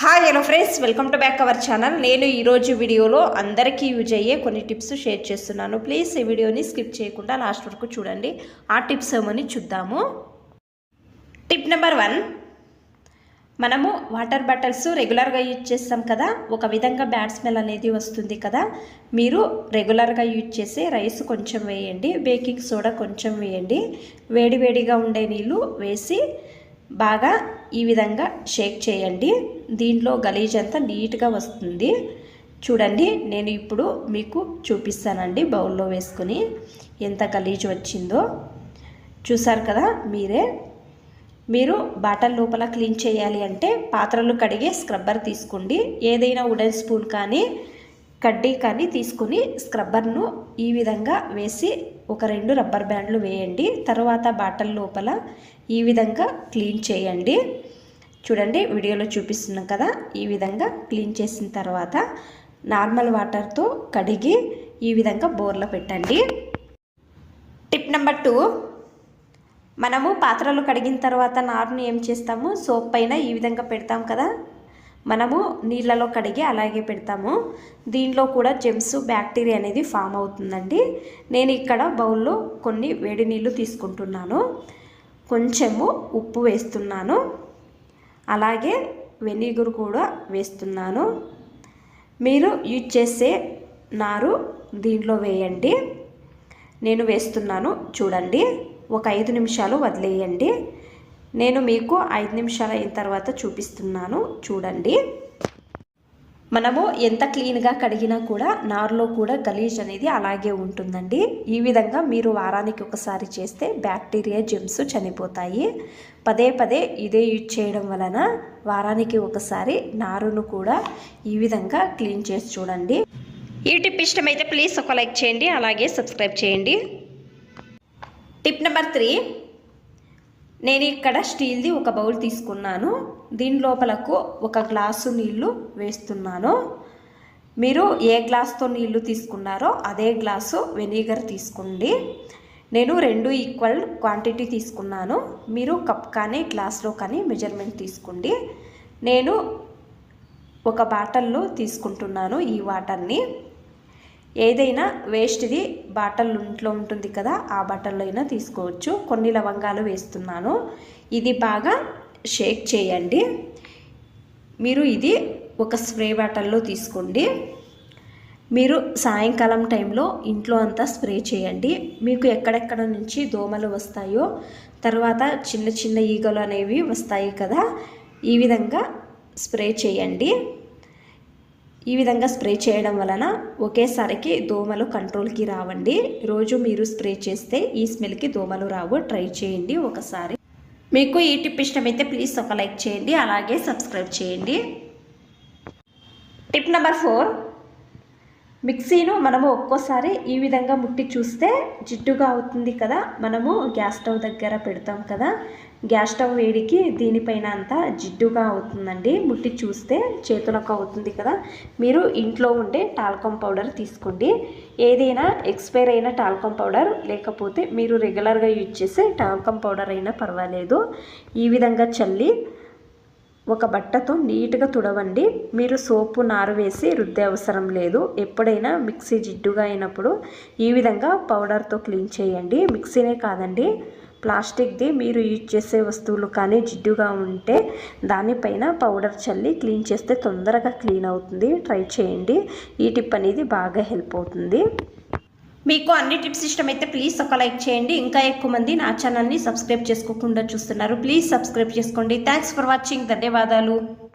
Hi hello friends, welcome to back our channel. నేను ఈరోజు వీడియోలో అందరికీ యూజ్ అయ్యే కొన్ని టిప్స్ షేర్ చేస్తున్నాను. ప్లీజ్ ఈ వీడియోని స్కిప్ చేయకుండా లాస్ట్ వరకు చూడండి. ఆ టిప్స్ ఏమని చూద్దాము. టిప్ నెంబర్ 1, మనము వాటర్ బాటిల్స్ రెగ్యులర్గా యూజ్ చేస్తాం కదా, ఒక విధంగా బ్యాడ్ స్మెల్ అనేది వస్తుంది కదా. మీరు రెగ్యులర్గా యూజ్ చేసే రైస్ కొంచెం వేయండి, బేకింగ్ సోడా కొంచెం వేయండి, వేడివేడిగా ఉండే నీళ్ళు వేసి బాగా ఈ విధంగా షేక్ చేయండి. దీంట్లో గలీజ్ అంతా నీట్గా వస్తుంది. చూడండి, నేను ఇప్పుడు మీకు చూపిస్తానండి. బౌల్లో వేసుకుని ఎంత గలీజ్ వచ్చిందో చూసారు కదా మీరే. మీరు బాటిల్ లోపల క్లీన్ చేయాలి అంటే పాత్రలు కడిగే స్క్రబ్బర్ తీసుకోండి. ఏదైనా వుడెన్ స్పూన్ కానీ కడ్డీ కానీ తీసుకుని స్క్రబ్బర్ను ఈ విధంగా వేసి ఒక 2 రబ్బర్ బ్యాండ్లు వేయండి. తర్వాత బాటిల్ లోపల ఈ విధంగా క్లీన్ చేయండి. చూడండి, వీడియోలో చూపిస్తున్నాం కదా, ఈ విధంగా క్లీన్ చేసిన తర్వాత నార్మల్ వాటర్తో కడిగి ఈ విధంగా బోర్లో పెట్టండి. టిప్ నెంబర్ 2, మనము పాత్రలు కడిగిన తర్వాత నారుని ఏం చేస్తాము, సోప్ పైన ఈ విధంగా పెడతాం కదా, మనము నీళ్ళలో కడిగి అలాగే పెడతాము. దీంట్లో కూడా జెమ్స్ బ్యాక్టీరియా అనేది ఫామ్ అవుతుందండి. నేను ఇక్కడ బౌల్లో కొన్ని వేడి నీళ్ళు తీసుకుంటున్నాను, కొంచెము ఉప్పు వేస్తున్నాను, అలాగే వెనిగర్ కూడా వేస్తున్నాను. మీరు యూజ్ చేసే నారు దీంట్లో వేయండి. నేను వేస్తున్నాను, చూడండి. ఒక 5 నిమిషాలు వదిలేయండి. నేను మీకు 5 నిమిషాలు అయిన తర్వాత చూపిస్తున్నాను, చూడండి. మనము ఎంత క్లీన్గా కడిగినా కూడా నారులో కూడా గలీజ్ అనేది అలాగే ఉంటుందండి. ఈ విధంగా మీరు వారానికి ఒకసారి చేస్తే బ్యాక్టీరియా జెమ్స్ చనిపోతాయి. పదే పదే ఇదే యూజ్ చేయడం వలన వారానికి ఒకసారి నారును కూడా ఈ విధంగా క్లీన్ చేసి చూడండి. ఈ టిప్ ఇష్టమైతే ప్లీజ్ ఒక లైక్ చేయండి, అలాగే సబ్స్క్రైబ్ చేయండి. టిప్ నెంబర్ 3, నేను ఇక్కడ స్టీల్ది ఒక బౌల్ తీసుకున్నాను. దీని లోపలకు ఒక గ్లాసు నీళ్లు వేస్తున్నాను. మీరు ఏ గ్లాస్తో నీళ్లు తీసుకున్నారో అదే గ్లాసు వెనిగర్ తీసుకోండి. నేను 2 ఈక్వల్ క్వాంటిటీ తీసుకున్నాను. మీరు కప్ కానీ గ్లాస్లో కానీ మెజర్మెంట్ తీసుకోండి. నేను ఒక బాటిల్లో తీసుకుంటున్నాను ఈ వాటర్ని. ఏదైనా వేస్ట్ది బాటిల్ ఇంట్లో ఉంటుంది కదా, ఆ బాటిల్లో అయినా తీసుకోవచ్చు. కొన్ని లవంగాలు వేస్తున్నాను. ఇది బాగా షేక్ చేయండి. మీరు ఇది ఒక స్ప్రే బాటిల్లో తీసుకోండి. మీరు సాయంకాలం టైంలో ఇంట్లో అంతా స్ప్రే చేయండి. మీకు ఎక్కడెక్కడ నుంచి దోమలు వస్తాయో, తర్వాత చిన్న చిన్న ఈగలు అనేవి వస్తాయి కదా, ఈ విధంగా స్ప్రే చేయండి. ఈ విధంగా స్ప్రే చేయడం వలన ఒకేసారికి దోమలు కంట్రోల్కి రావండి. రోజు మీరు స్ప్రే చేస్తే ఈ స్మెల్కి దోమలు రావు. ట్రై చేయండి ఒకసారి. మీకు ఈ టిప్ ఇష్టమైతే ప్లీజ్ ఒక లైక్ చేయండి, అలాగే సబ్స్క్రైబ్ చేయండి. టిప్ నెంబర్ 4, మిక్సీను మనము ఒక్కోసారి ఈ విధంగా ముట్టి చూస్తే జిడ్డుగా అవుతుంది కదా. మనము గ్యాస్ స్టవ్ దగ్గర పెడతాం కదా, గ్యాస్ స్టవ్ వేడికి దీనిపైన అంతా జిడ్డుగా అవుతుందండి. ముట్టి చూస్తే చేతులకు అవుతుంది కదా. మీరు ఇంట్లో ఉండే టాల్కమ్ పౌడర్ తీసుకోండి. ఏదైనా ఎక్స్పైర్ అయిన టాల్కమ్ పౌడర్, లేకపోతే మీరు రెగ్యులర్గా యూజ్ చేసే టాల్కమ్ పౌడర్ అయినా పర్వాలేదు. ఈ విధంగా చల్లి ఒక బట్టతో నీట్గా తుడవండి. మీరు సోపు నారు వేసి రుద్దే అవసరం లేదు. ఎప్పుడైనా మిక్సీ జిడ్డుగా అయినప్పుడు ఈ విధంగా పౌడర్తో క్లీన్ చేయండి. మిక్సీనే కాదండి, ప్లాస్టిక్ది మీరు యూజ్ చేసే వస్తువులు కానీ జిడ్డుగా ఉంటే దానిపైన పౌడర్ చల్లి క్లీన్ చేస్తే తొందరగా క్లీన్ అవుతుంది. ట్రై చేయండి. ఈ టిప్ అనేది బాగా హెల్ప్ అవుతుంది. మీకు అన్ని టిప్స్ ఇష్టమైతే ప్లీజ్ ఒక లైక్ చేయండి. ఇంకా ఎక్కువ మంది నా ఛానల్ని సబ్స్క్రైబ్ చేసుకోకుండా చూస్తున్నారు. ప్లీజ్ సబ్స్క్రైబ్ చేసుకోండి. Thanks for watching. ధన్యవాదాలు.